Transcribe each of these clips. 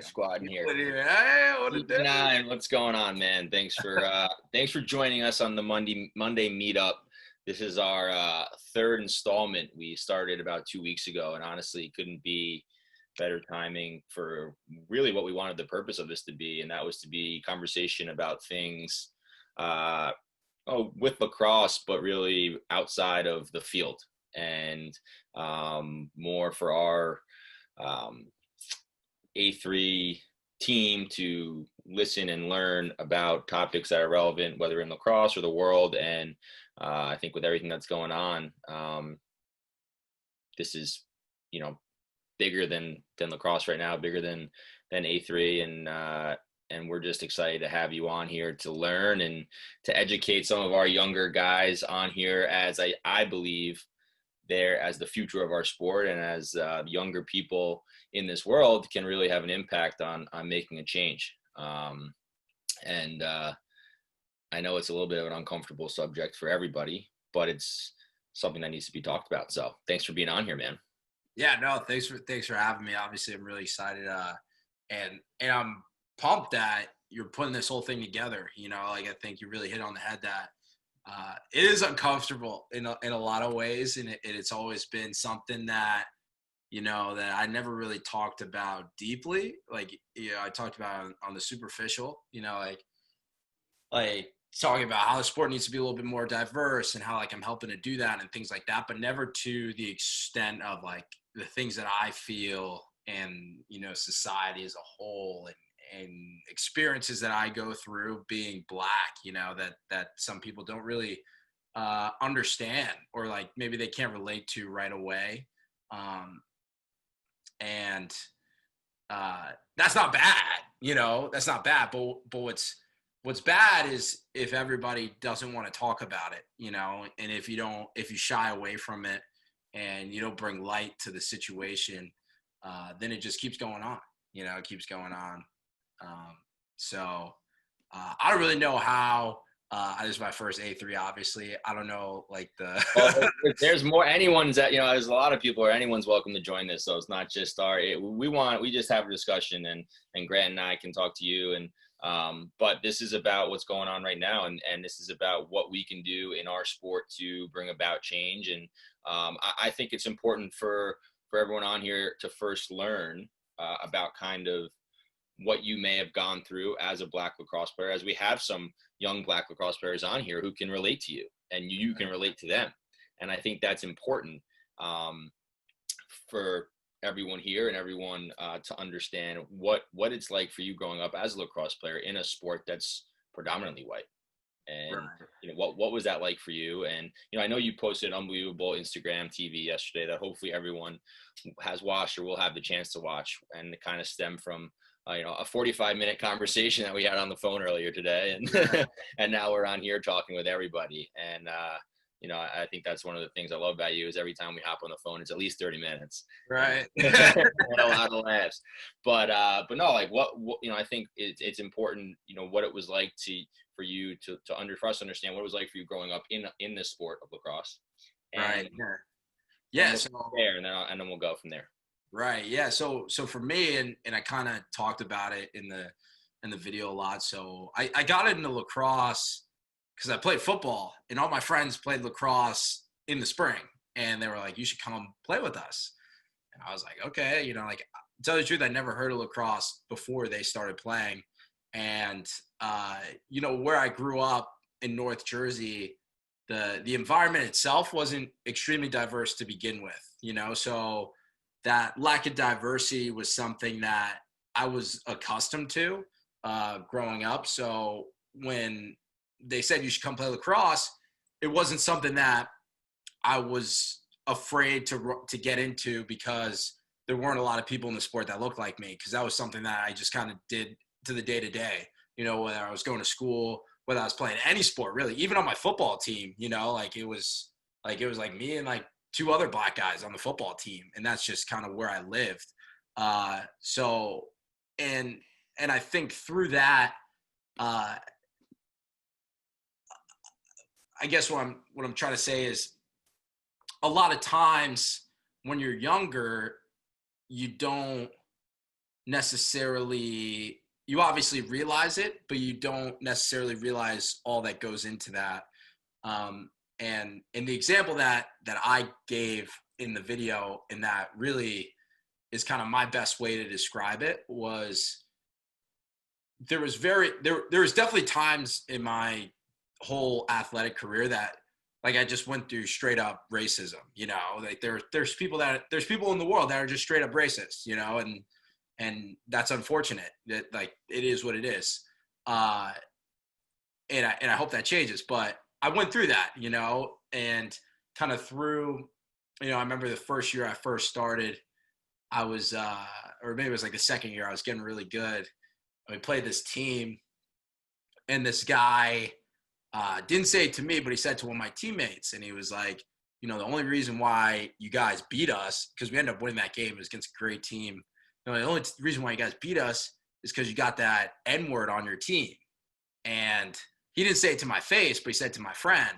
Squad in here. Hey, what it do? Nine, what's going on, man? Thanks for joining us on the Monday Meetup. This is our third installment. We started about 2 weeks ago, and honestly, couldn't be better timing for really what we wanted the purpose of this to be, and that was to be conversation about things, uh, with lacrosse, but really outside of the field, and more for our um, A3 team to listen and learn about topics that are relevant, whether in lacrosse or the world. And I think with everything that's going on, this is, bigger than lacrosse right now, bigger than A3, and we're just excited to have you on here to learn and to educate some of our younger guys on here, as I believe there as the future of our sport, and as younger people in this world can really have an impact on making a change. And I know it's a little bit of an uncomfortable subject for everybody, but it's something that needs to be talked about. So thanks for being on here, man. Yeah, no, thanks for having me. Obviously, I'm really excited, and I'm pumped that you're putting this whole thing together. Like I think you really hit on the head that it is uncomfortable in a lot of ways, and it's always been something that that I never really talked about deeply. Like I talked about on the superficial. Like talking about how the sport needs to be a little bit more diverse and how like I'm helping to do that and things like that, but never to the extent of like the things that I feel and society as a whole and experiences that I go through being black, that some people don't really understand, or like maybe they can't relate to right away. And That's not bad, that's not bad, but what's bad is if everybody doesn't want to talk about it, and if you shy away from it and you don't bring light to the situation, then it just keeps going on. It keeps going on. I don't really know how. This is my first A3, obviously. I don't know, like the. Well, if there's more, anyone's that, there's a lot of people, or anyone's welcome to join this. So it's not just we just have a discussion, and Grant and I can talk to you, and but this is about what's going on right now, and this is about what we can do in our sport to bring about change. And I think it's important for everyone on here to first learn about kind of what you may have gone through as a black lacrosse player, as we have some young black lacrosse players on here who can relate to you, and you can relate to them. And I think that's important for everyone here and everyone to understand what it's like for you growing up as a lacrosse player in a sport that's predominantly white. And Right. what was that like for you? And I know you posted an unbelievable Instagram TV yesterday that hopefully everyone has watched or will have the chance to watch, and it kind of stemmed from a 45-minute conversation that we had on the phone earlier today, and and now we're on here talking with everybody. And I think that's one of the things I love about you, is every time we hop on the phone, it's at least 30 minutes, Right. and a lot of laughs. But no, like what I think it's important, what it was like for you for us to understand what it was like for you growing up in this sport of lacrosse, and Right. Yeah. and Yeah. we'll So start there, and then we'll go from there. right. Yeah. So for me, and I kind of talked about it in the video a lot. So I got into lacrosse because I played football, and all my friends played lacrosse in the spring, and they were like, "You should come play with us." And I was like, "Okay." Like to tell you the truth, I never heard of lacrosse before they started playing, and where I grew up in North Jersey, the environment itself wasn't extremely diverse to begin with. So that lack of diversity was something that I was accustomed to growing up. So when they said you should come play lacrosse, it wasn't something that I was afraid to get into, because there weren't a lot of people in the sport that looked like me, because that was something that I just kind of did to the day to day, whether I was going to school, whether I was playing any sport, really, even on my football team, like it was like me and like two other black guys on the football team. And that's just kind of where I lived. So, and I think through that, uh, I guess what I'm trying to say is, a lot of times when you're younger, you don't necessarily, you obviously realize it, but you don't necessarily realize all that goes into that. And in the example that I gave in the video, and that really is kind of my best way to describe it, was there was definitely times in my whole athletic career that like I just went through straight up racism, like there's people in the world that are just straight up racist, and that's unfortunate. That, like, it is what it is. Uh, and I hope that changes. But I went through that, and kind of through, I remember the first year I first started, I was, or maybe it was like the second year, I was getting really good. We played this team, and this guy didn't say it to me, but he said to one of my teammates, and he was like, the only reason why you guys beat us, because we ended up winning that game, it was against a great team. The only reason why you guys beat us is because you got that N-word on your team. And he didn't say it to my face, but he said it to my friend.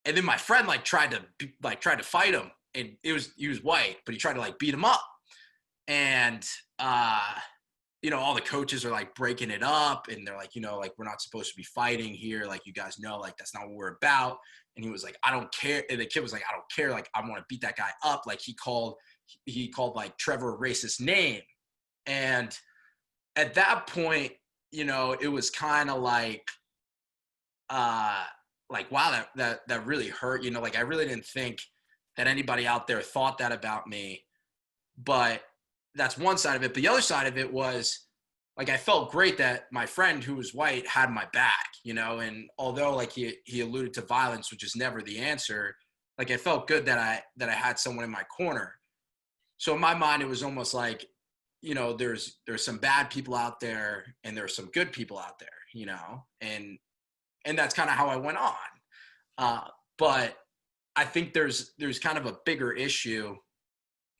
And then my friend tried to fight him, and he was white, but he tried to beat him up. And all the coaches are breaking it up, and they're like, we're not supposed to be fighting here. Like, you guys know, that's not what we're about. And he was like, I don't care. And the kid was like, I don't care. I want to beat that guy up. He called Trevor a racist name. And at that point, it was kind of wow, that really hurt. I really didn't think that anybody out there thought that about me. But that's one side of it. But the other side of it was, I felt great that my friend who was white had my back, and although he alluded to violence, which is never the answer, I felt good that I had someone in my corner. So in my mind, it was almost there's some bad people out there and there's some good people out there, and that's kind of how I went on. But I think there's kind of a bigger issue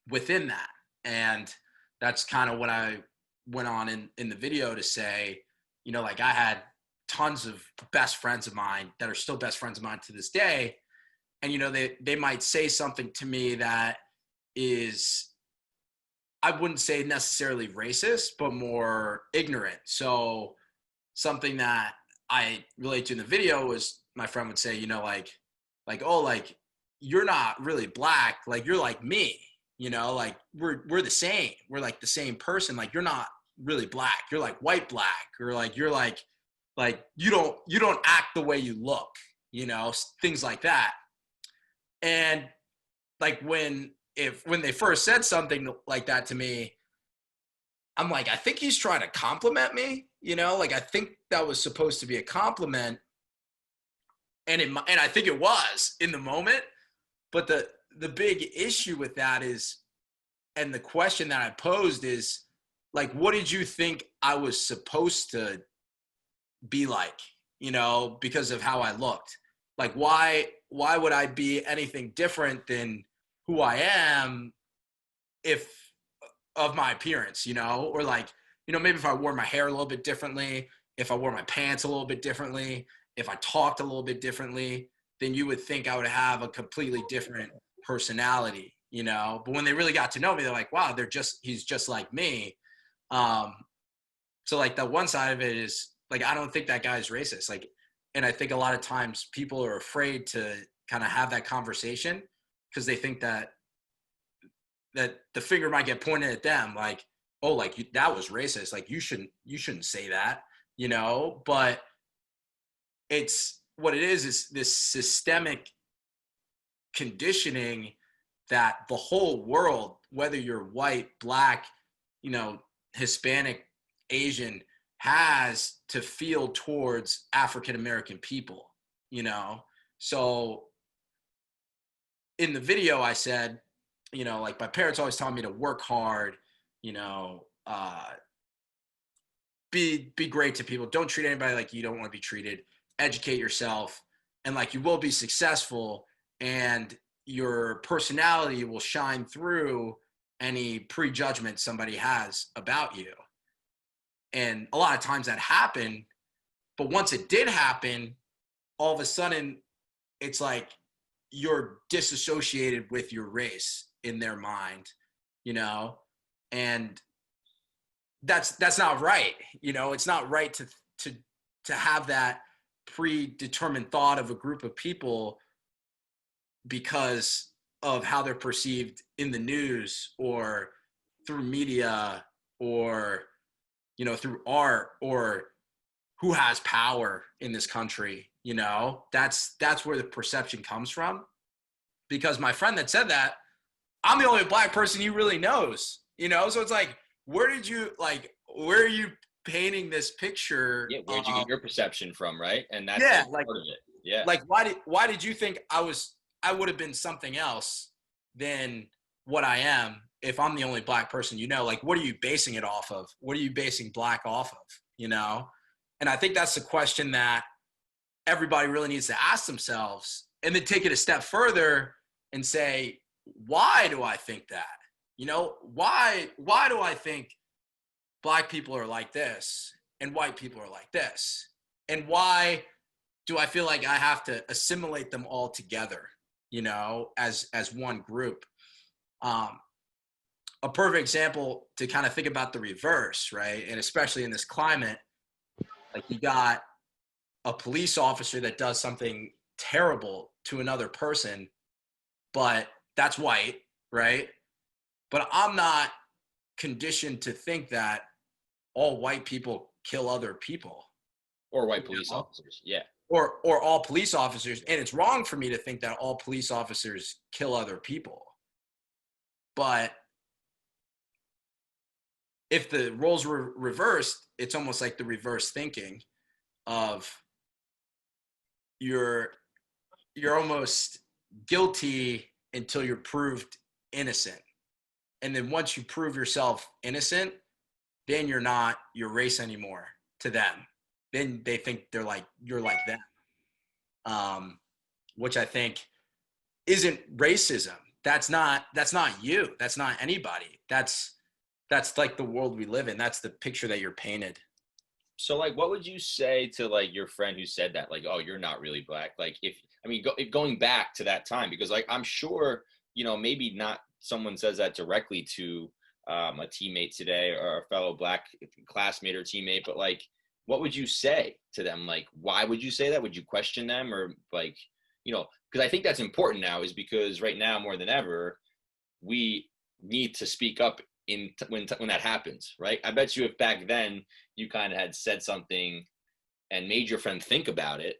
within that. And that's kind of what I went on in the video to say, I had tons of best friends of mine that are still best friends of mine to this day. And, they might say something to me that is, I wouldn't say necessarily racist, but more ignorant. So something that I relate to in the video was my friend would say, oh, you're not really black. You're like me. We're the same. We're the same person. You're not really black. You're white black, or you're you don't act the way you look, things like that. And when they first said something like that to me, I'm I think he's trying to compliment me, I think that was supposed to be a compliment. And I think it was in the moment, but the big issue with that is, and the question that I posed is, what did you think I was supposed to be because of how I looked? Why would I be anything different than who I am if of my appearance, or maybe if I wore my hair a little bit differently, if I wore my pants a little bit differently, if I talked a little bit differently, then you would think I would have a completely different personality, but when they really got to know me, they're like, wow, he's just like me. So the one side of it is I don't think that guy's racist. And I think a lot of times people are afraid to kind of have that conversation because they think that the finger might get pointed at them, oh, that was racist. You shouldn't say that, but it's what it is this systemic conditioning that the whole world, whether you're white, black, Hispanic, Asian, has to feel towards African-American people, So in the video I said, my parents always taught me to work hard, be great to people. Don't treat anybody like you don't want to be treated. Educate yourself, and you will be successful, and your personality will shine through any prejudgment somebody has about you. And a lot of times that happened, but once it did happen, all of a sudden it's you're disassociated with your race in their mind, and that's not right. It's not right to have that predetermined thought of a group of people because of how they're perceived in the news or through media or through art or who has power in this country. That's where the perception comes from. Because my friend that said that, I'm the only black person he really knows. So it's like, where are you painting this picture? Yeah, where'd you get your perception from, right? And that's Yeah, like part of it. Yeah. like why did you think I would have been something else than what I am if I'm the only black person? Like, what are you basing it off of? What are you basing black off of? And I think that's the question that everybody really needs to ask themselves, and then take it a step further and say, why do I think that? Why do I think black people are like this and white people are like this? And why do I feel like I have to assimilate them all together, as one group? A perfect example to kind of think about the reverse, right? And especially in this climate, like, you got a police officer that does something terrible to another person, but that's white, right? But I'm not conditioned to think that all white people kill other people. Or white police officers. Yeah. Or all police officers. And it's wrong for me to think that all police officers kill other people. But if the roles were reversed, it's almost like the reverse thinking of you're almost guilty until you're proved innocent. And then once you prove yourself innocent, then you're not your race anymore to them. Then they think you're like them, which I think isn't racism. That's not you. That's not anybody. That's like the world we live in. That's the picture that you're painted. So, like, what would you say to, like, your friend who said that, like, oh, you're not really black? Like, going back to that time, because, like, I'm sure, maybe not someone says that directly to a teammate today or a fellow black classmate or teammate, but, like, what would you say to them? Like, why would you say that? Would you question them? Or, like, because I think that's important now, is because right now more than ever, we need to speak up when that happens, right? I bet you if back then you kind of had said something and made your friend think about it,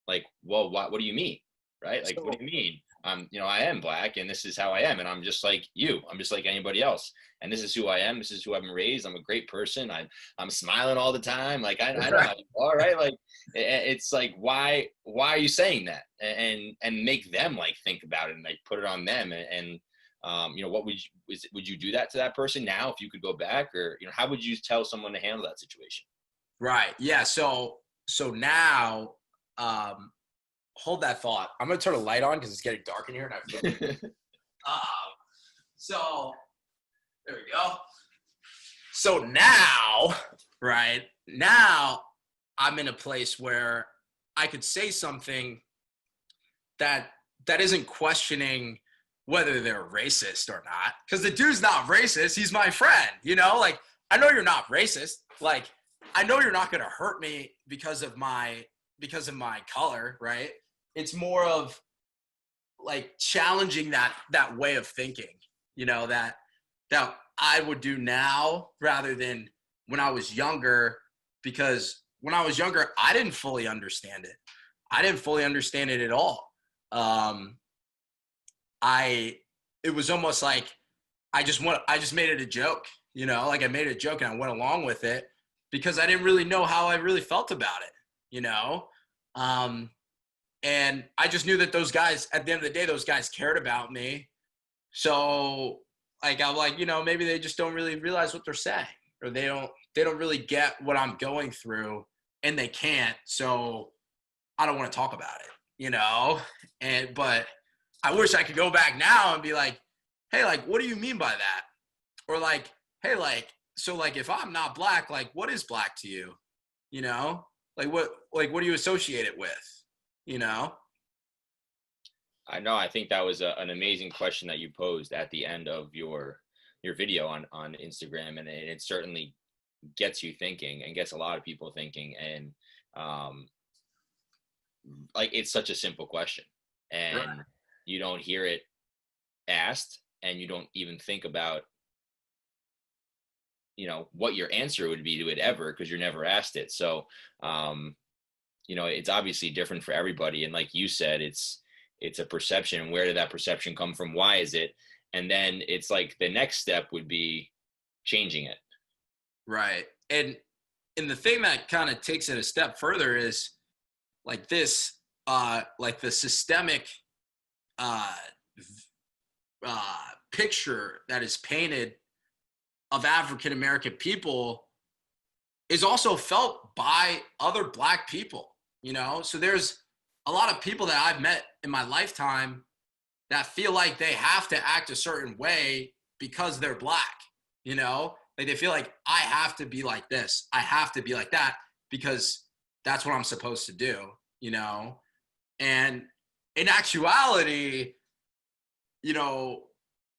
like, well, what do you mean, right? Like, what do you mean? I am black, and this is how I am, and I'm just like you. I'm just like anybody else, and this is who I am. This is who I'm raised. I'm a great person. I'm smiling all the time. Like, I know how you are, right? Like, it's like, why are you saying that? And make them, like, think about it and, like, put it on them. And what would you do that to that person now if you could go back? Or, how would you tell someone to handle that situation? Right. Yeah. So now, hold that thought. I'm going to turn a light on because it's getting dark in here. And I feel so there we go. So now, right now, I'm in a place where I could say something that isn't questioning whether they're racist or not. Because the dude's not racist. He's my friend, like, I know you're not racist. Like, I know you're not going to hurt me because of my color, right? It's more of, like, challenging that way of thinking, that I would do now rather than when I was younger, because when I was younger, I didn't fully understand it. I didn't fully understand it at all. It was almost like I just made it a joke, like I made it a joke and I went along with it because I didn't really know how I really felt about it, and I just knew that those guys, at the end of the day, those guys cared about me. So, like, I'm like, maybe they just don't really realize what they're saying, or they don't really get what I'm going through, and they can't. So I don't want to talk about it, but I wish I could go back now and be like, hey, like, what do you mean by that? Or like, hey, like, so, like, if I'm not black, like, what is black to you? Like, what do you associate it with? I know. I think that was an amazing question that you posed at the end of your video on Instagram, and it certainly gets you thinking and gets a lot of people thinking. And like, it's such a simple question, Right. and you don't hear it asked, and you don't even think about, what your answer would be to it ever, because you're never asked it. So, it's obviously different for everybody. And like you said, it's a perception. Where did that perception come from? Why is it? And then it's like the next step would be changing it. Right. And the thing that kind of takes it a step further is like this, like the systemic uh, picture that is painted of African American people is also felt by other Black people, So there's a lot of people that I've met in my lifetime that feel like they have to act a certain way because they're Black, Like they feel like I have to be like this, I have to be like that because that's what I'm supposed to do, And in actuality,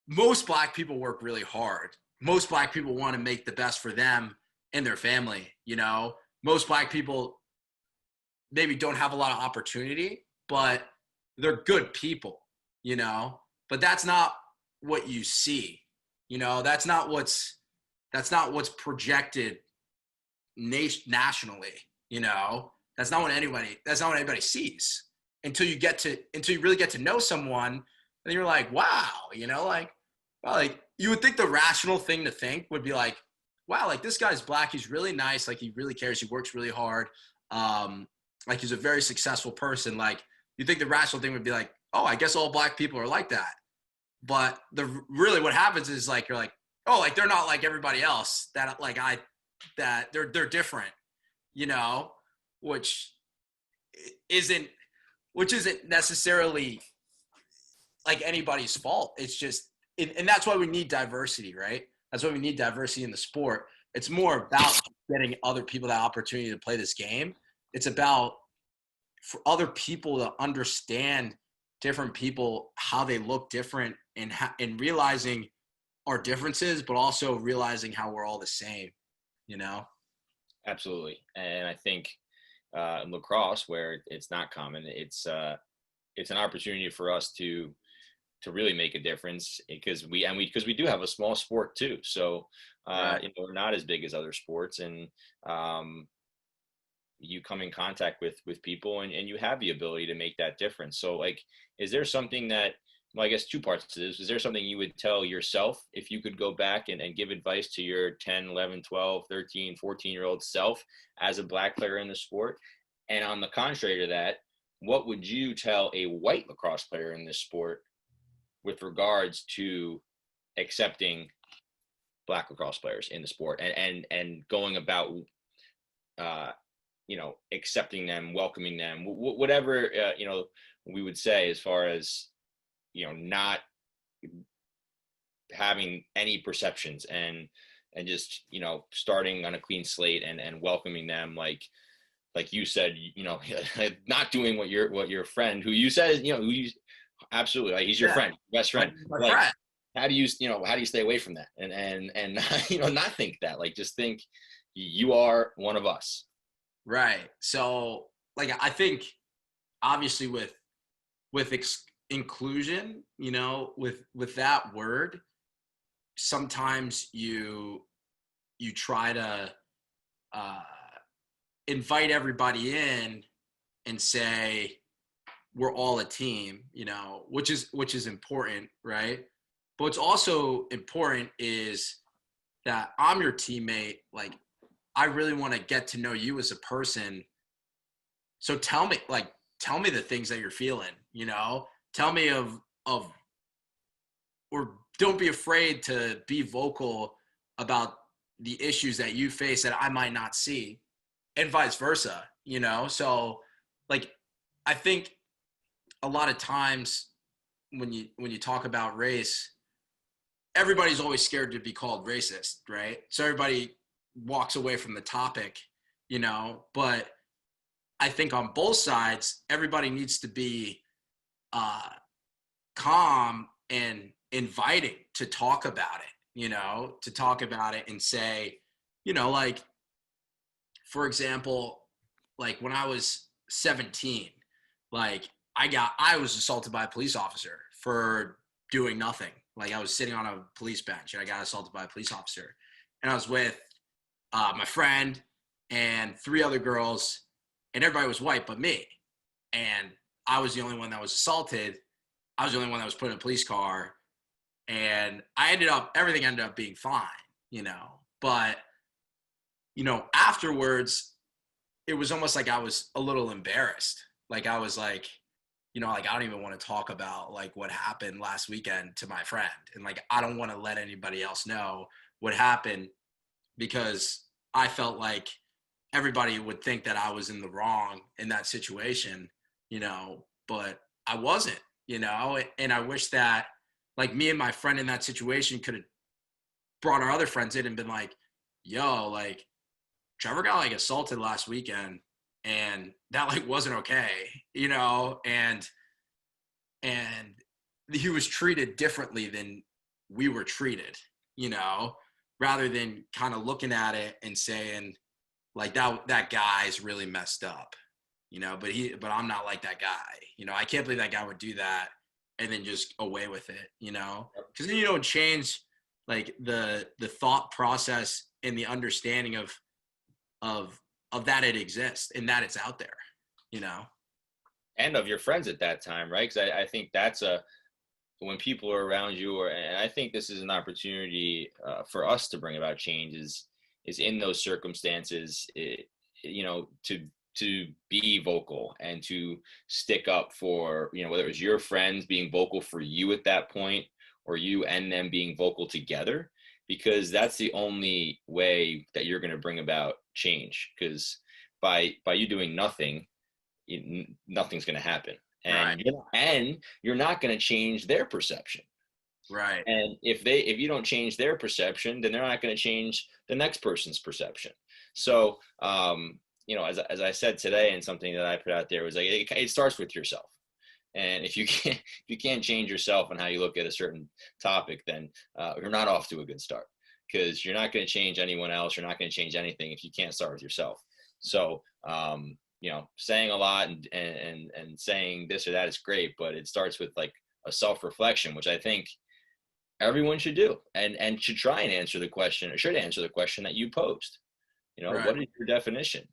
most Black people work really hard. Most Black people want to make the best for them and their family, Most Black people maybe don't have a lot of opportunity, but they're good people, But that's not what you see, That's not what's projected nationally, That's not what anybody sees until you really get to know someone, and you're like, wow, like you would think the rational thing to think would be like, wow, like this guy's Black, he's really nice, like he really cares, he works really hard, like he's a very successful person. Like you think the rational thing would be like, oh, I guess all Black people are like that. But really what happens is like, you're like, oh, like they're not like everybody else, that they're different, which isn't necessarily like anybody's fault. It's just, and that's why we need diversity, right? That's why we need diversity in the sport. It's more about getting other people that opportunity to play this game. It's about for other people to understand different people, how they look different, and realizing our differences, but also realizing how we're all the same, Absolutely. And I think in lacrosse, where it's not common, it's an opportunity for us to really make a difference, because we do have a small sport too. So Right. we're not as big as other sports, and you come in contact with people, and you have the ability to make that difference. So like, is there something that, well, I guess two parts to this. Is there something you would tell yourself if you could go back and give advice to your 10, 11, 12, 13, 14-year-old self as a Black player in the sport? And on the contrary to that, what would you tell a white lacrosse player in this sport with regards to accepting Black lacrosse players in the sport, and going about accepting them, welcoming them, whatever we would say, as far as not having any perceptions, and just starting on a clean slate, and welcoming them, like you said, not doing what your friend, who you said, who you absolutely, like, he's your friend, best friend, My like, friend. how do you stay away from that, and not think that, like, just think you are one of us. Right. So like, I think obviously with inclusion, with that word, sometimes you try to uh, invite everybody in and say we're all a team, which is important, right? But what's also important is that I'm your teammate. Like, I really want to get to know you as a person. So tell me the things that you're feeling, tell me or don't be afraid to be vocal about the issues that you face that I might not see, and vice versa, So like, I think a lot of times when you talk about race, everybody's always scared to be called racist, right? So everybody walks away from the topic, but I think on both sides, everybody needs to be calm and inviting to talk about it, to talk about it and say, like, for example, like when I was 17, like I was assaulted by a police officer for doing nothing. Like I was sitting on a police bench and I got assaulted by a police officer, and I was with my friend and 3 other girls, and everybody was white but me, and I was the only one that was assaulted. I was the only one that was put in a police car, and everything ended up being fine, but afterwards it was almost like I was a little embarrassed. Like I was like, like I don't even want to talk about like what happened last weekend to my friend. And like, I don't want to let anybody else know what happened because I felt like everybody would think that I was in the wrong in that situation, but I wasn't, and I wish that like me and my friend in that situation could have brought our other friends in and been like, yo, like Trevor got like assaulted last weekend and that like wasn't okay, and he was treated differently than we were treated, rather than kind of looking at it and saying like that guy's really messed up, but I'm not like that guy, I can't believe that guy would do that and then just away with it, because then you don't change like the thought process and the understanding of that it exists and that it's out there, And of your friends at that time, right? Because I think that's when people are around you, and I think this is an opportunity for us to bring about change is in those circumstances, to be vocal and to stick up for, whether it was your friends being vocal for you at that point or you and them being vocal together, because that's the only way that you're going to bring about change. Because by you doing nothing, nothing's going to happen, and right. You're not going to change their perception. Right. And if you don't change their perception, then they're not going to change the next person's perception. So, as I said today, and something that I put out there was like, it starts with yourself. And if you can't change yourself and how you look at a certain topic, then you're not off to a good start, because you're not going to change anyone else. You're not going to change anything if you can't start with yourself. So, saying a lot and saying this or that is great, but it starts with like a self-reflection, which I think everyone should do, and should try and answer the question, or should answer the question that you posed. Right. What is your definition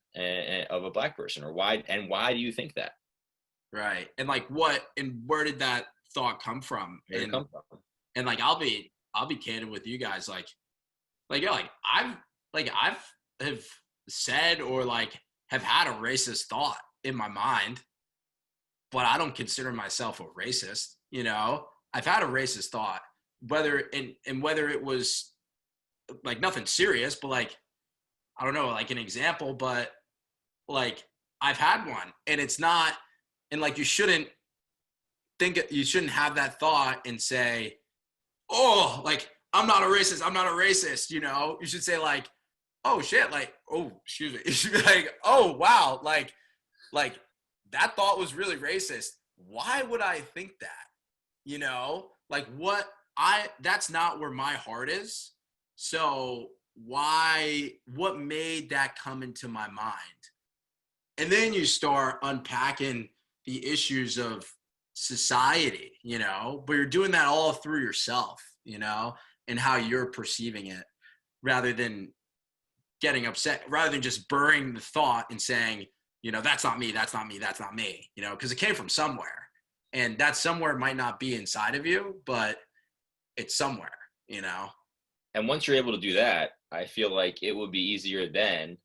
of a Black person, or why do you think that? Right. And like where did that thought come from? Where did it come from? And like I'll be candid with you guys, like I've have said or like have had a racist thought in my mind, but I don't consider myself a racist, I've had a racist thought, whether it was like nothing serious, but like I don't know, like an example, but like I've had one, and it's not, and like you shouldn't have that thought and say, oh, like I'm not a racist, You should say like, oh shit, like, oh, excuse me. You should be like, oh wow, like that thought was really racist. Why would I think that? Like that's not where my heart is. So what made that come into my mind? And then you start unpacking the issues of society, but you're doing that all through yourself, and how you're perceiving it, rather than getting upset, rather than just burying the thought and saying, that's not me, because it came from somewhere, and that somewhere might not be inside of you, but it's somewhere, And once you're able to do that, I feel like it would be easier then,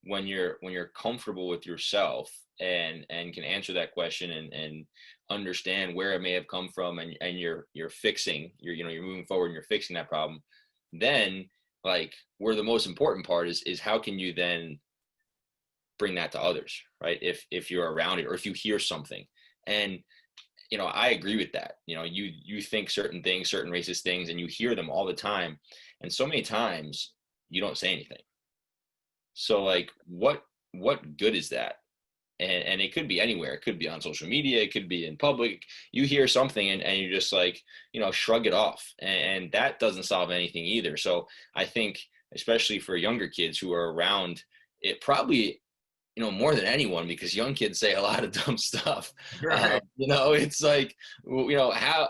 when you're comfortable with yourself and can answer that question and understand where it may have come from, and you're fixing, you're moving forward and you're fixing that problem. Then, like, where the most important part is how can you then bring that to others, right? If you're around it, or if you hear something. And I agree with that. You think certain things, certain racist things, and you hear them all the time, and so many times you don't say anything. So like, what good is that? And it could be anywhere. It could be on social media. It could be in public. You hear something and you just like, shrug it off. And that doesn't solve anything either. So I think especially for younger kids who are around it probably, more than anyone, because young kids say a lot of dumb stuff. Right. It's like, how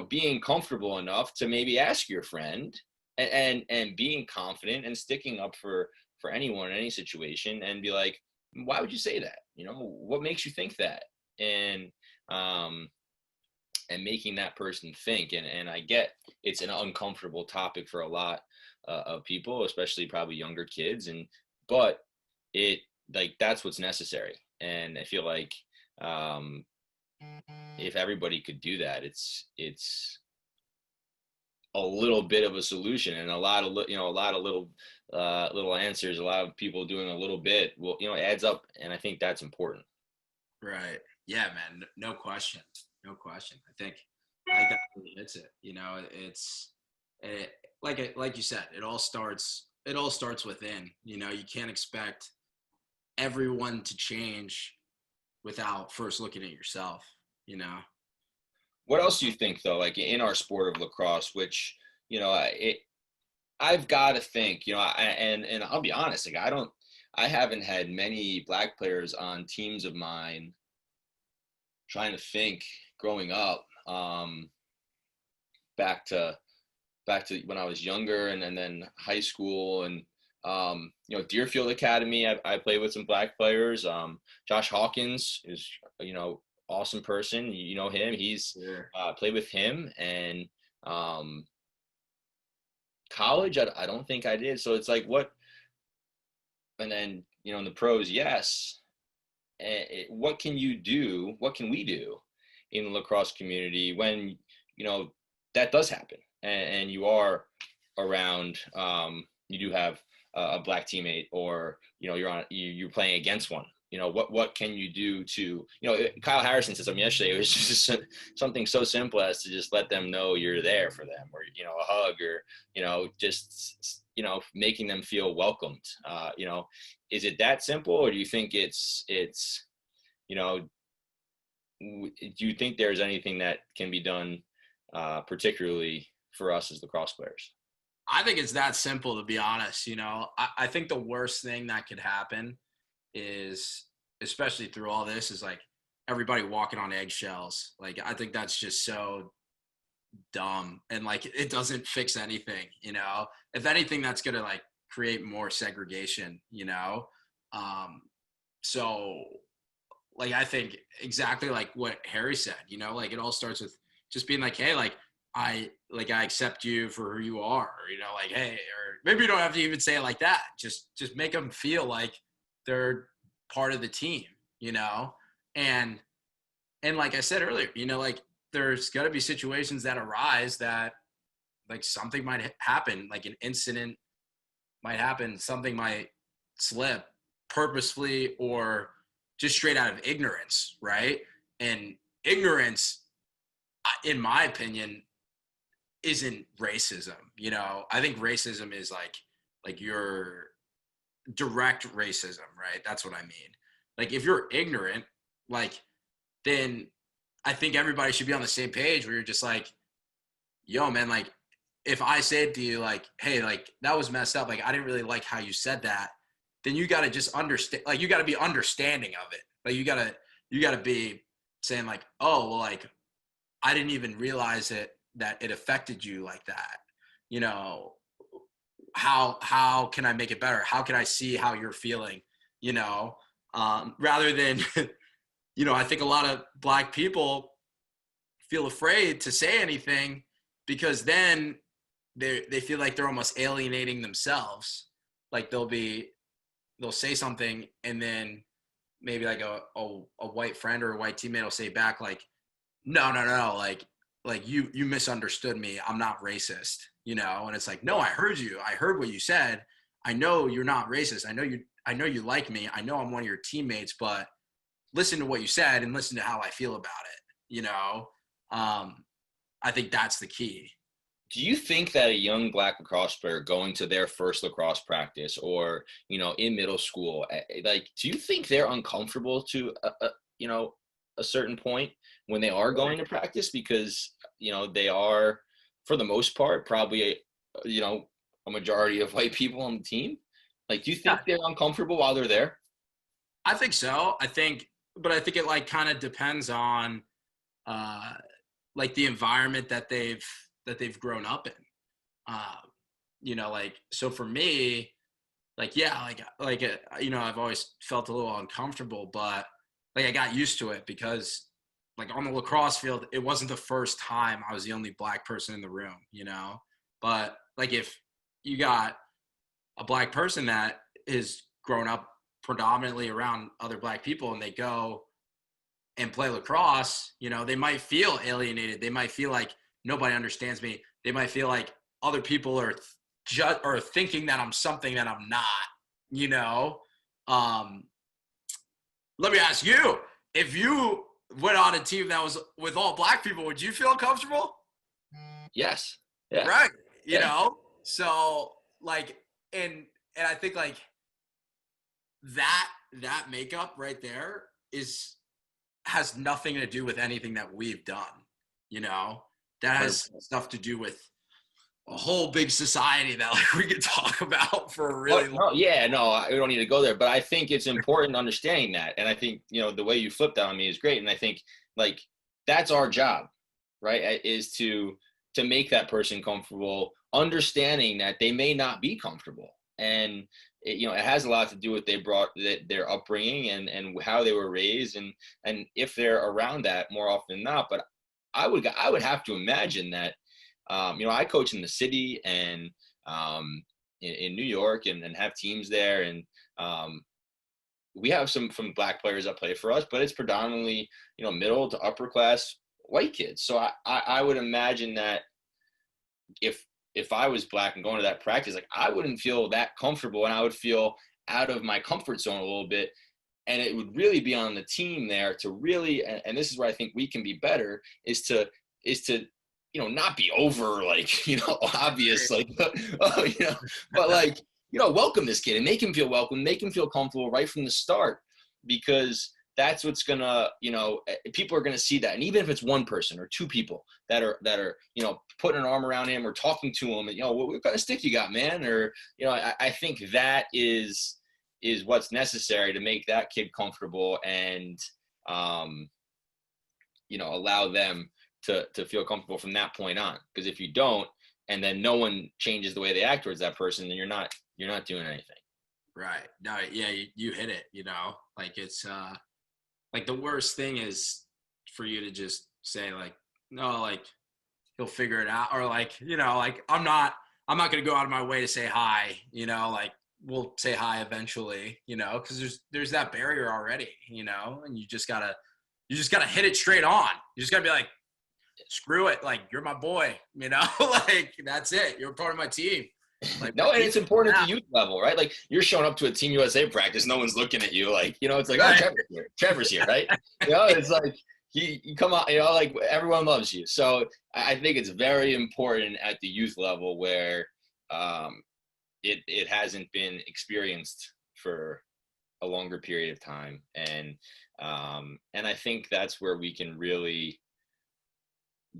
being comfortable enough to maybe ask your friend, and being confident and sticking up for anyone in any situation, and be like, why would you say that? What makes you think that? And um and making that person think. And I get it's an uncomfortable topic for a lot of people, especially probably younger kids, but it like that's what's necessary. And I feel like, um if everybody could do that, it's a little bit of a solution, and a lot of little answers, a lot of people doing a little bit, well, adds up. And I think that's important. Right. Yeah, man. No question. No question. I think that really hits it. It, like you said, it all starts within. You can't expect everyone to change without first looking at yourself, you know. What else do you think, though, like in our sport of lacrosse, which, I've got to think, and I'll be honest, like I haven't had many black players on teams of mine. Trying to think, growing up, back to when I was younger, and then high school, and Deerfield Academy. I played with some black players. Josh Hawkins is, awesome person. You know him. He's Yeah. played with him. And college, I don't think I did. So it's like, what? And then, in the pros, yes. What can you do? What can we do in the lacrosse community when, that does happen, and you are around, you do have a black teammate, or, you're playing against one. What can you do to, Kyle Harrison said something yesterday. It was just something so simple as to just let them know you're there for them, or, a hug, or, just, making them feel welcomed. Is it that simple, or do you think you know, do you think there's anything that can be done, particularly for us as lacrosse players? I think it's that simple, to be honest. I think the worst thing that could happen is, especially through all this, is like everybody walking on eggshells. Like, I think that's just so dumb, and like it doesn't fix anything. If anything, that's gonna like create more segregation. So like I think exactly like what Harry said, like it all starts with just being like, hey, like I accept you for who you are, or, like, hey, or maybe you don't have to even say it like that. Just make them feel like they're part of the team. And like I said earlier, like there's got to be situations that arise that like something might happen, like an incident might happen, something might slip purposefully or just straight out of ignorance, right? And ignorance, in my opinion, isn't racism. I think racism is like your direct racism, right? That's what I mean. Like if you're ignorant, like then I think everybody should be on the same page where you're just like, yo, man, like if I said to you like, hey, like that was messed up, like I didn't really like how you said that, then you got to just understand, like you got to be understanding of it. Like you got to be saying like, oh, well, like I didn't even realize that it affected you like that. You know, how can I make it better? How can I see how you're feeling? Rather than, I think a lot of black people feel afraid to say anything because then they feel like they're almost alienating themselves. Like they'll say something and then maybe like a white friend or a white teammate will say back like, no, like you misunderstood me. I'm not racist, and it's like, no, I heard you. I heard what you said. I know you're not racist. I know you like me. I know I'm one of your teammates, but listen to what you said and listen to how I feel about it. I think that's the key. Do you think that a young black lacrosse player going to their first lacrosse practice, or, in middle school, like, do you think they're uncomfortable to, a certain point when they are going to practice? Because, they are, for the most part, probably, a majority of white people on the team? Like, do you think Yeah, they're uncomfortable while they're there? I think so. But I think it like kind of depends on uh, like the environment that they've grown up in. Uh, like so for me, like yeah, I've always felt a little uncomfortable, but like I got used to it because like on the lacrosse field, it wasn't the first time I was the only black person in the room, But like if you got a black person that is grown up predominantly around other black people and they go and play lacrosse, they might feel alienated. They might feel like nobody understands me. They might feel like other people are or thinking that I'm something that I'm not. Um, Let me ask you, if you went on a team that was with all black people, would you feel uncomfortable? Yes. Yeah. Right. Yeah. So like, and I think like that makeup right there has nothing to do with anything that we've done, that has stuff to do with a whole big society that like we could talk about for a really long. No, yeah, no, we don't need to go there, but I think it's important understanding that. And I think, the way you flipped that on me is great. And I think like that's our job, right? Is to make that person comfortable, understanding that they may not be comfortable. And it has a lot to do with their upbringing and how they were raised and if they're around that more often than not. But I would have to imagine that I coach in the city and in New York and have teams there. And we have some black players that play for us, but it's predominantly, middle to upper class white kids. So I would imagine that if I was black and going to that practice, like I wouldn't feel that comfortable and I would feel out of my comfort zone a little bit. And it would really be on the team there to really, and this is where I think we can be better, is to not be over like, obvious, like, but like, welcome this kid and make him feel welcome, make him feel comfortable right from the start, because that's what's gonna, people are gonna see that. And even if it's one person or two people that are, putting an arm around him or talking to him and, what kind of stick you got, man? Or, I think that is what's necessary to make that kid comfortable and, allow them to feel comfortable from that point on. Because if you don't, and then no one changes the way they act towards that person, then you're not doing anything. Right. No, yeah, you hit it, like it's like the worst thing is for you to just say like, no, like he'll figure it out. Or like, like I'm not going to go out of my way to say hi, like we'll say hi eventually, cause there's that barrier already, and you just gotta hit it straight on. You just gotta be like, screw it. Like, you're my boy, like that's it. You're part of my team. Like, no, and it's important at the youth level, right? Like you're showing up to a Team USA practice, no one's looking at you, like, it's like, right. Oh, Trevor's here, right? It's like you come out, like everyone loves you. So I think it's very important at the youth level where it hasn't been experienced for a longer period of time, and I think that's where we can really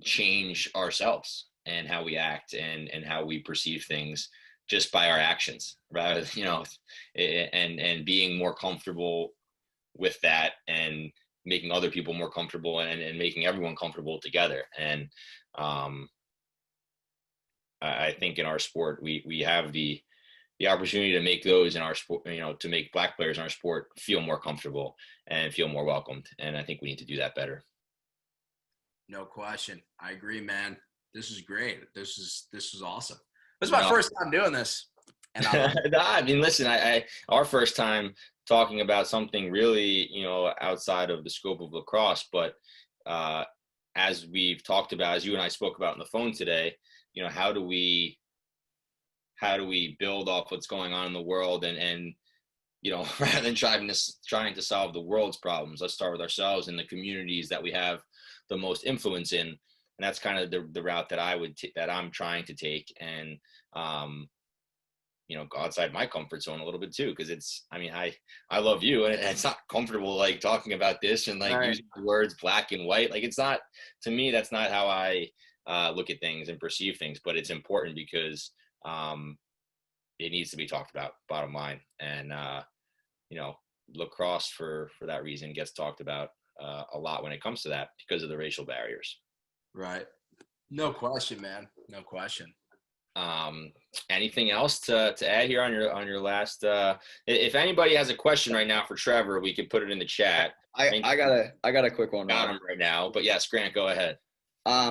change ourselves and how we act and how we perceive things just by our actions, rather, and being more comfortable with that and making other people more comfortable and making everyone comfortable together. And I think in our sport, we have the opportunity to make those in our sport, to make black players in our sport feel more comfortable and feel more welcomed. And I think we need to do that better. No question. I agree, man. This is great. This is awesome. This is my first time doing this. And I mean, listen, our first time talking about something really, outside of the scope of lacrosse, but as we've talked about, as you and I spoke about on the phone today, how do we build off what's going on in the world and rather than trying to solve the world's problems, let's start with ourselves and the communities that we have the most influence in. And that's kind of the route that I'm trying to take, and go outside my comfort zone a little bit too, because I love you, and it's not comfortable like talking about this and like right. Using the words black and white. Like, it's not, to me, that's not how I look at things and perceive things. But it's important because it needs to be talked about, bottom line. And, lacrosse for that reason gets talked about a lot when it comes to that because of the racial barriers. Right. No question, man. No question. Anything else to add here on your last, if anybody has a question right now for Trevor, we could put it in the chat. I got a quick one. Got him right now, but yes, Grant, go ahead.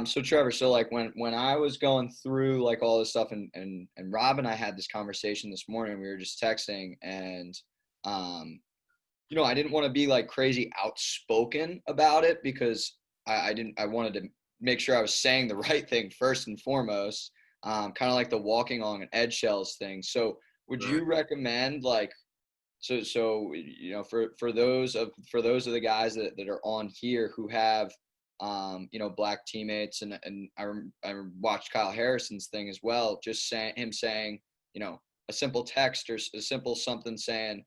So Trevor, so like when I was going through like all this stuff and Rob and I had this conversation this morning, we were just texting and, I didn't want to be like crazy outspoken about it because I wanted to make sure I was saying the right thing first and foremost, kind of like the walking on eggshells thing. So would you recommend like, so for those of the guys that are on here who have black teammates and I watched Kyle Harrison's thing as well, just saying a simple text or a simple something saying,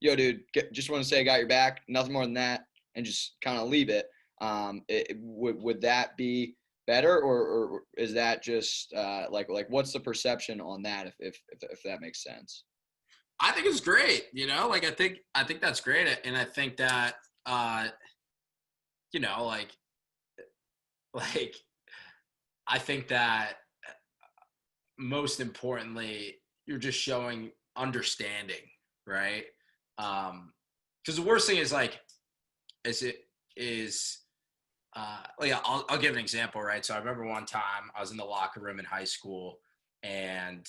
yo dude, just want to say I got your back, nothing more than that, and just kind of leave it. Would that be better, or is that just like what's the perception on that if that makes sense? I think it's great, like I think that's great. And I think that I think that most importantly, you're just showing understanding, right? Because the worst thing is I'll give an example, right? So I remember one time I was in the locker room in high school, and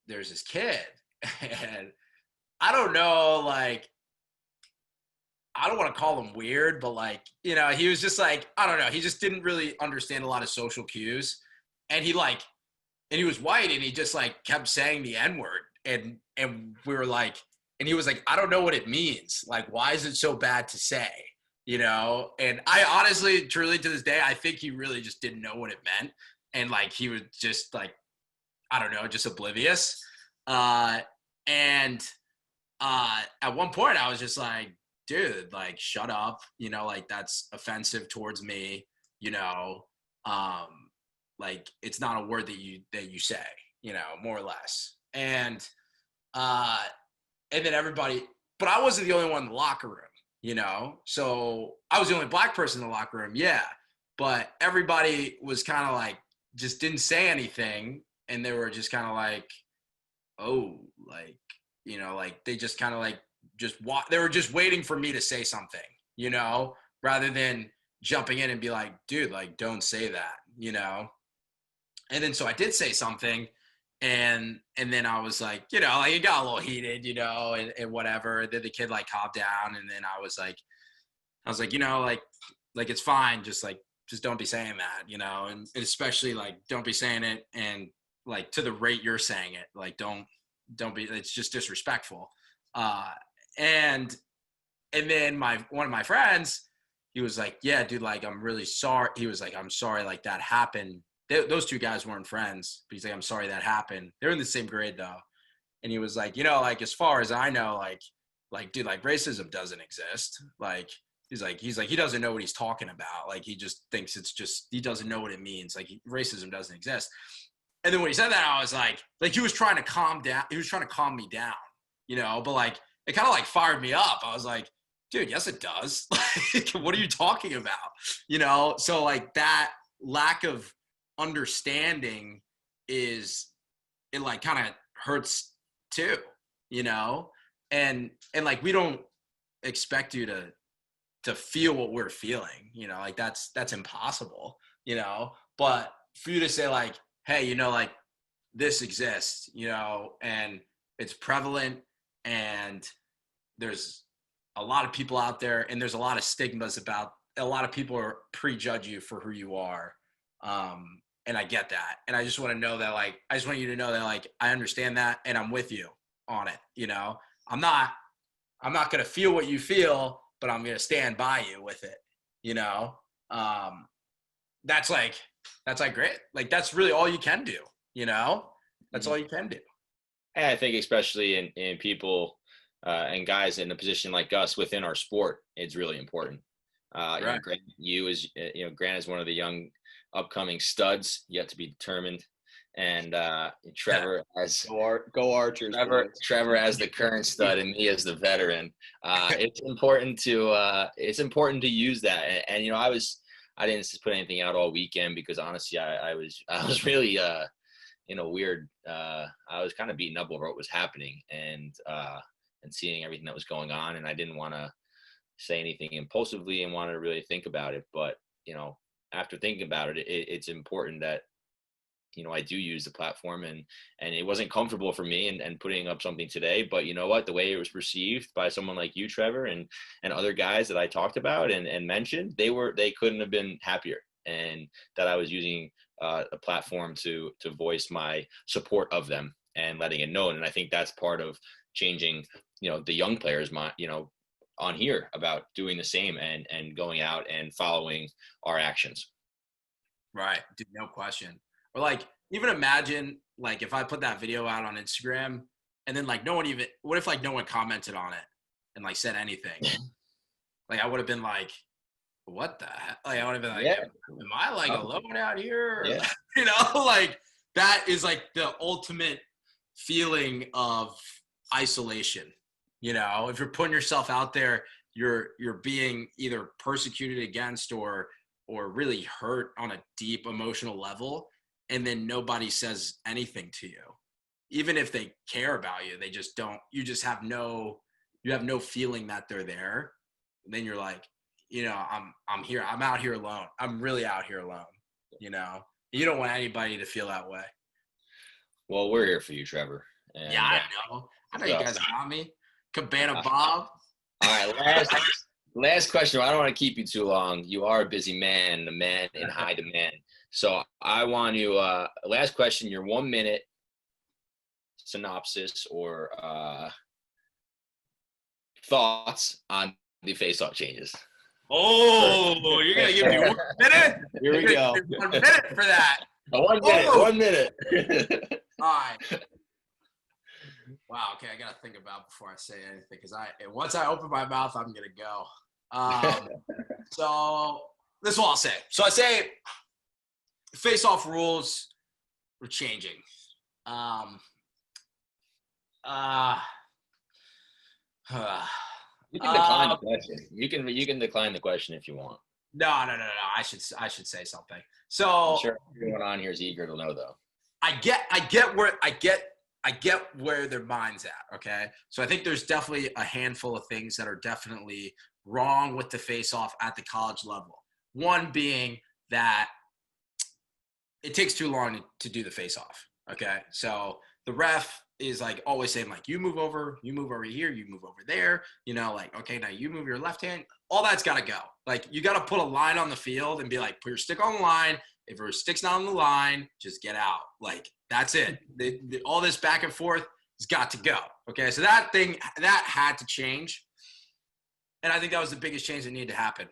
there's this kid, and I don't know, I don't want to call him weird, but he was just I don't know, he just didn't really understand a lot of social cues, and he was white, and he just kept saying the N-word, and we were and he was I don't know what it means. Why is it so bad to say? And I honestly, truly to this day, I think he really just didn't know what it meant. And he was just I don't know, just oblivious. And at one point I was just dude, shut up, that's offensive towards me, it's not a word that you say, more or less. And then everybody, but I wasn't the only one in the locker room, so I was the only black person in the locker room. Yeah. But everybody was kind of just didn't say anything. And they were just kind of oh, they just kind of they were just waiting for me to say something, rather than jumping in and be dude, don't say that, And then, so I did say something. And then I was it got a little heated, and whatever. Then the kid calmed down, and then I was it's fine, just don't be saying that, and especially don't be saying it and to the rate you're saying it, don't be, it's just disrespectful. And then one of my friends, he was yeah, dude, I'm really sorry. He was I'm sorry, that happened. Those two guys weren't friends, but he's I'm sorry that happened. They're in the same grade though. And he was as far as I know, dude, racism doesn't exist. He's he doesn't know what he's talking about. He just thinks he doesn't know what it means. Racism doesn't exist. And then when he said that, I was he was trying to calm down. He was trying to calm me down, but it kind of fired me up. I was dude, yes, it does. What are you talking about? So that lack of understanding is, it kind of hurts too, and we don't expect you to feel what we're feeling, that's impossible, but for you to say hey, this exists, and it's prevalent, and there's a lot of people out there, and there's a lot of stigmas about, a lot of people prejudge you for who you are. And I get that. And I just want to know that, I just want you to know that, I understand that, and I'm with you on it. I'm not going to feel what you feel, but I'm going to stand by you with it. That's great. That's really all you can do, that's all you can do. And I think especially in people and guys in a position like us within our sport, it's really important. Right. Grant is one of the young upcoming studs, yet to be determined. and Trevor as Go Archers. Trevor as the current stud and me as the veteran. It's important to use that. And I didn't put anything out all weekend because honestly, I was really weird. I was kind of beaten up over what was happening and seeing everything that was going on, and I didn't want to say anything impulsively and wanted to really think about it. But after thinking about it, it's important that I do use the platform, and it wasn't comfortable for me and putting up something today, but you know what, the way it was received by someone like you, Trevor, and other guys that I talked about and mentioned, they couldn't have been happier, and that I was using a platform to voice my support of them and letting it known. And I think that's part of changing, the young players, on here about doing the same and going out and following our actions. Right. Dude, no question. Or like, even imagine like if I put that video out on Instagram and then like what if like no one commented on it and like said anything? Like I would have been like, what the heck? Like I would have been like, am I like alone out here? Yeah. Like that is like the ultimate feeling of isolation. If you're putting yourself out there, you're being either persecuted against or really hurt on a deep emotional level, and then nobody says anything to you. Even if they care about you, they just don't. You just have no feeling that they're there. And then you're like, I'm here. I'm out here alone. I'm really out here alone. You don't want anybody to feel that way. Well, we're here for you, Trevor. And, yeah, I know. I know you guys got me. Cabana Bob. All right, last question. I don't want to keep you too long. You are a busy man, a man in high demand. So I want you, last question, your 1 minute synopsis or thoughts on the face-off changes. Oh, you're going to give me 1 minute? Here we go. 1 minute for that. 1 minute, 1 minute. All right. Wow, okay, I got to think about before I say anything because once I open my mouth, I'm going to go. So this is what I'll say. So I say face-off rules are changing. You can decline the question. You can decline the question if you want. No. I should say something. So I'm sure everyone on here is eager to know, though. I get where their mind's at. Okay, so I think there's definitely a handful of things that are definitely wrong with the face-off at the college level. One being that it takes too long to do the face-off. Okay, so the ref is like always saying like, you move over here, you move over there, like, okay, now you move your left hand. All that's got to go. Like you got to put a line on the field and be like, put your stick on the line. If your stick's not on the line, just get out. Like that's it. All this back and forth has got to go. Okay, so that had to change. And I think that was the biggest change that needed to happen.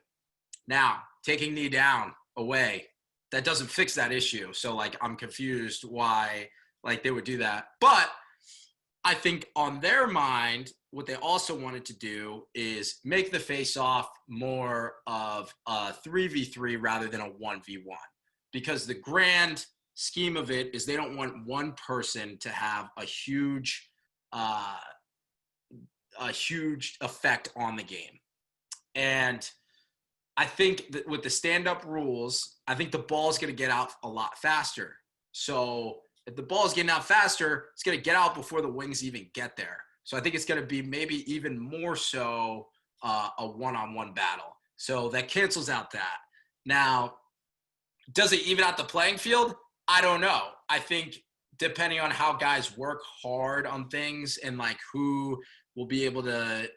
Now, taking knee down away, that doesn't fix that issue. So like I'm confused why like they would do that. But I think on their mind, what they also wanted to do is make the face-off more of a 3v3 rather than a 1v1. Because the grand scheme of it is they don't want one person to have a huge effect on the game. And I think that with the stand-up rules, I think the ball is going to get out a lot faster. So if the ball is getting out faster, it's going to get out before the wings even get there. So I think it's going to be maybe even more so a one-on-one battle. So that cancels out that. Now, does it even out the playing field? I don't know. I think depending on how guys work hard on things and like who will be able to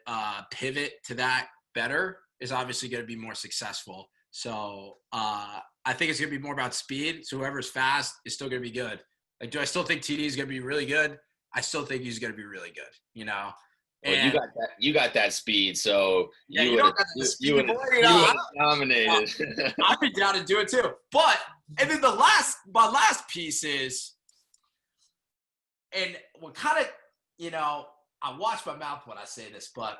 pivot to that better is obviously going to be more successful. So I think it's going to be more about speed. So whoever's fast is still going to be good. Like, do I still think TD is going to be really good? I still think he's going to be really good, Well, you got that speed, so yeah, you would have dominated. I'd be down to do it too. But and then my last piece is, and what kind of, I watch my mouth when I say this, but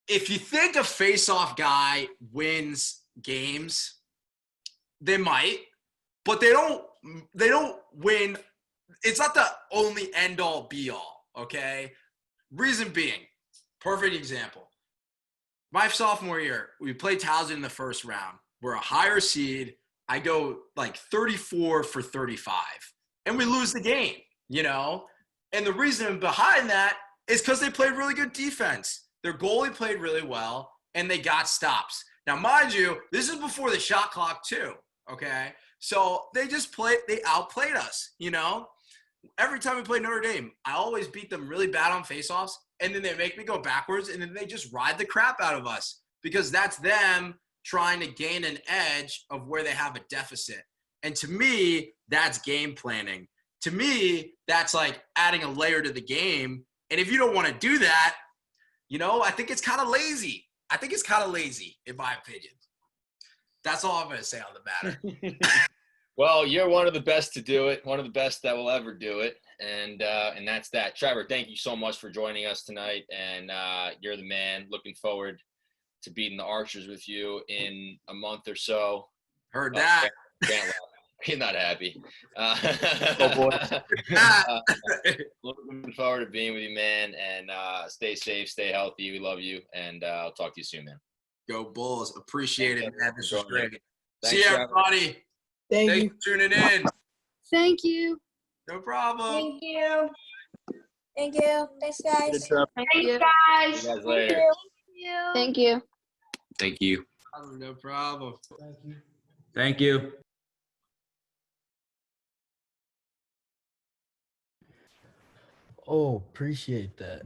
if you think a face-off guy wins games, they might, but they don't win. It's not the only end all be all. Okay. Reason being, perfect example. My sophomore year, we played Towson in the first round. We're a higher seed. I go like 34 for 35, and we lose the game, you know? And the reason behind that is because they played really good defense. Their goalie played really well, and they got stops. Now, mind you, this is before the shot clock too, okay? So they outplayed us, you know? Every time we played Notre Dame, I always beat them really bad on faceoffs, and then they make me go backwards, and then they just ride the crap out of us because that's them trying to gain an edge of where they have a deficit. And to me, that's game planning. To me, that's like adding a layer to the game. And if you don't want to do that, you know, I think it's kind of lazy. In my opinion. That's all I'm going to say on the matter. Well, you're one of the best to do it, one of the best that will ever do it. And that's that. Trevor, thank you so much for joining us tonight. And you're the man. Looking forward to beating the Archers with you in a month or so. Heard that. Can't laugh. He's not happy. Oh, boy. Looking forward to being with you, man. And stay safe, stay healthy. We love you. And I'll talk to you soon, man. Go Bulls. Appreciate it, man. This was great. Thanks, See you, Trevor. everybody. Thank Thanks you. for tuning in. Thank you. No problem. Thank you. Thank you. Thanks, guys. Thank you. See you guys later. Thank you. Thank you. No problem. Thank you. Oh, appreciate that.